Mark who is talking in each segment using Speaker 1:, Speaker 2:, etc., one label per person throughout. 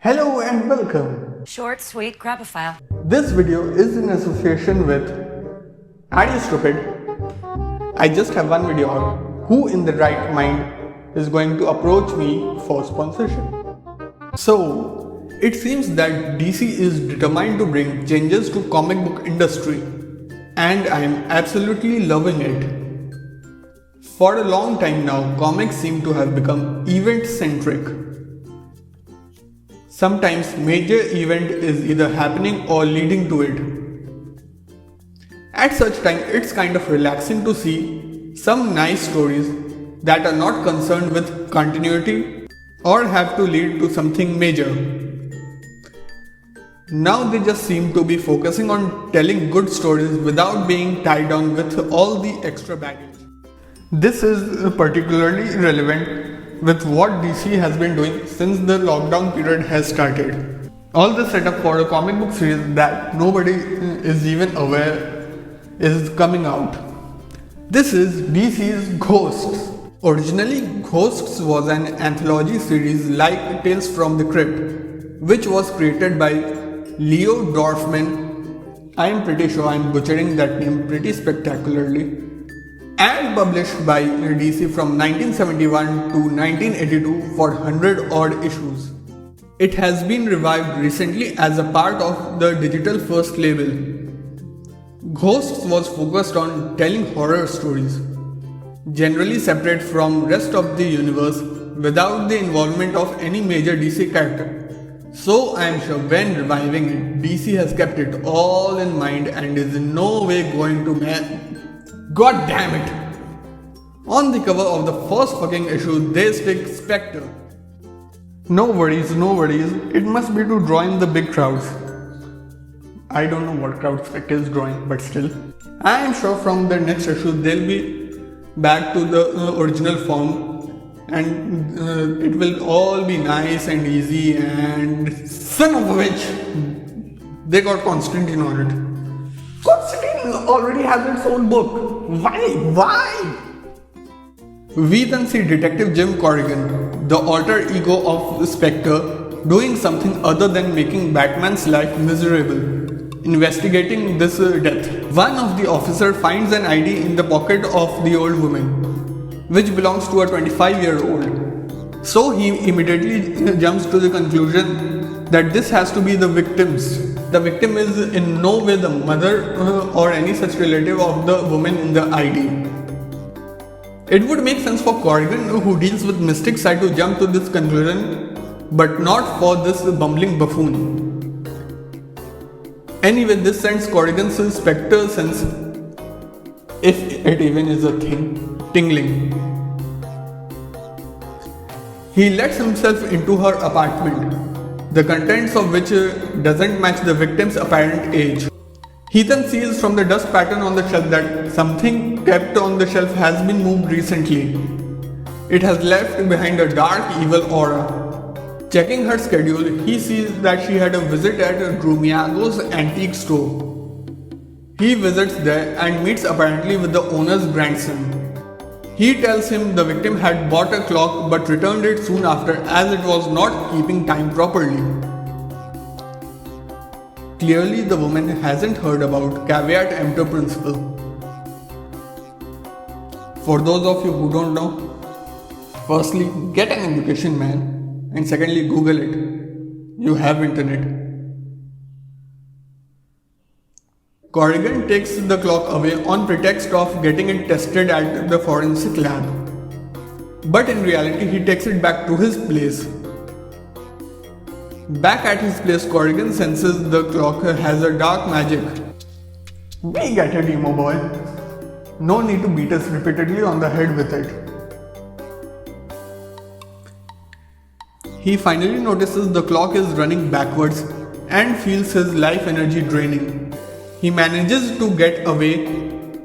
Speaker 1: Hello and welcome.
Speaker 2: Short, sweet, grab a file.
Speaker 1: This video is in association with Are You Stupid? I just have one video out. Who in the right mind is going to approach me for sponsorship? So, it seems that DC is determined to bring changes to comic book industry and I am absolutely loving it. For a long time now, comics seem to have become event centric. Sometimes major event is either happening or leading to it. At such time, it's kind of relaxing to see some nice stories that are not concerned with continuity or have to lead to something major. Now they just seem to be focusing on telling good stories without being tied down with all the extra baggage. This is particularly relevant with what DC has been doing since the lockdown period has started. All the setup for a comic book series that nobody is even aware is coming out. This is DC's Ghosts. Originally, Ghosts was an anthology series like Tales from the Crypt, which was created by Leo Dorfman. I am pretty sure I am butchering that name pretty spectacularly. And published by DC from 1971 to 1982 for 100 odd issues. It has been revived recently as a part of the Digital First label. Ghosts was focused on telling horror stories, generally separate from rest of the universe without the involvement of any major DC character. So I am sure when reviving it, DC has kept it all in mind and is in no way going to God damn it! On the cover of the first fucking issue, they stick Spectre. No worries, it must be to draw in the big crowds. I don't know what crowd Spectre is drawing, but still. I am sure from the next issue, they'll be back to the original form and it will all be nice and easy and son of a bitch, they got Constantine on it. Constantine already has its own book. Why? We then see Detective Jim Corrigan, the alter ego of Spectre, doing something other than making Batman's life miserable, investigating this death. One of the officers finds an ID in the pocket of the old woman, which belongs to a 25-year-old. So he immediately jumps to the conclusion that this has to be the victim's. The victim is in no way the mother or any such relative of the woman in the ID. It would make sense for Corrigan, who deals with mystic side, to jump to this conclusion, but not for this bumbling buffoon. Anyway, this sends Corrigan's Spectre sense, if it even is a thing, tingling. He lets himself into her apartment, the contents of which doesn't match the victim's apparent age. He then sees from the dust pattern on the shelf that something kept on the shelf has been moved recently. It has left behind a dark, evil aura. Checking her schedule, he sees that she had a visit at Drumiago's antique store. He visits there and meets apparently with the owner's grandson. He tells him the victim had bought a clock but returned it soon after as it was not keeping time properly. Clearly, the woman hasn't heard about caveat emptor principle. For those of you who don't know, firstly, get an education, man, and secondly, Google it. You have internet. Corrigan takes the clock away on pretext of getting it tested at the forensic lab. But in reality, he takes it back to his place. Back at his place, Corrigan senses the clock has a dark magic. We get it, emo boy. No need to beat us repeatedly on the head with it. He finally notices the clock is running backwards and feels his life energy draining. He manages to get away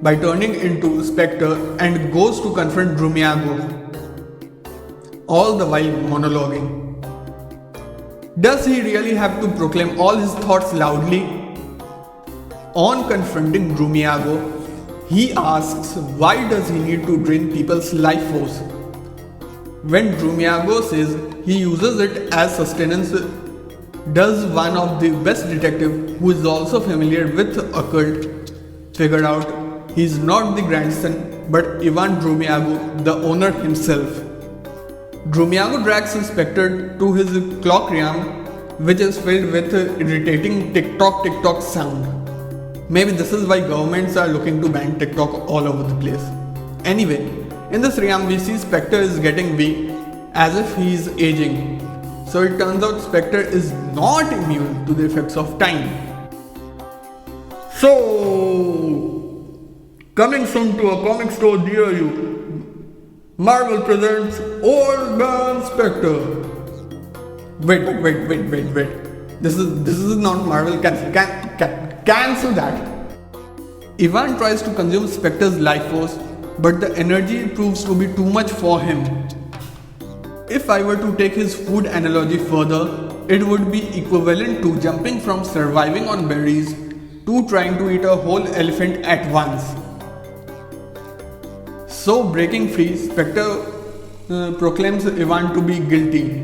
Speaker 1: by turning into Spectre and goes to confront Drumiago, all the while monologuing. Does he really have to proclaim all his thoughts loudly? On confronting Drumiago, he asks why does he need to drain people's life force? When Drumiago says he uses it as sustenance does one of the best detective who is also familiar with occult figured out he's not the grandson but Ivan Drumiago, the owner himself. Drumiago drags Spectre to his clock realm, which is filled with irritating tick-tock sound. Maybe this is why governments are looking to ban TikTok all over the place. Anyway, in this realm we see Spectre is getting weak as if he is aging. So it turns out Spectre is not immune to the effects of time. So, coming soon to a comic store near you, Marvel presents Old Man Spectre. Wait. This is not Marvel. Cancel that. Ivan tries to consume Spectre's life force, but the energy proves to be too much for him. If I were to take his food analogy further, it would be equivalent to jumping from surviving on berries to trying to eat a whole elephant at once. So breaking free, Spectre proclaims Ivan to be guilty.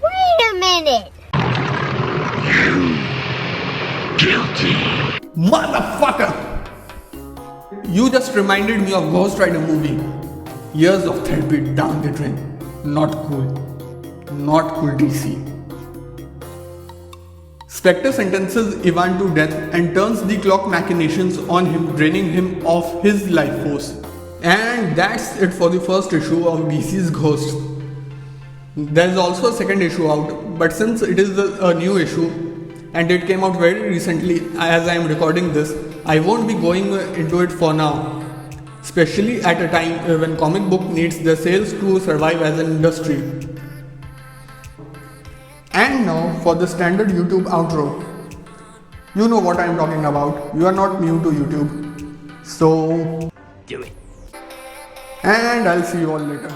Speaker 2: Wait a minute!
Speaker 3: Guilty.
Speaker 1: Motherfucker! You just reminded me of Ghost Rider movie. Years of therapy down the drain. Not cool. Not cool, DC. Spectre sentences Ivan to death and turns the clock machinations on him, draining him of his life force. And that's it for the first issue of DC's Ghost. There's also a second issue out, but since it is a new issue and it came out very recently as I am recording this, I won't be going into it for now. Especially at a time when comic book needs their sales to survive as an industry. And now for the standard YouTube outro. You know what I am talking about. You are not new to YouTube. So
Speaker 3: Do it.
Speaker 1: and I'll see you all later.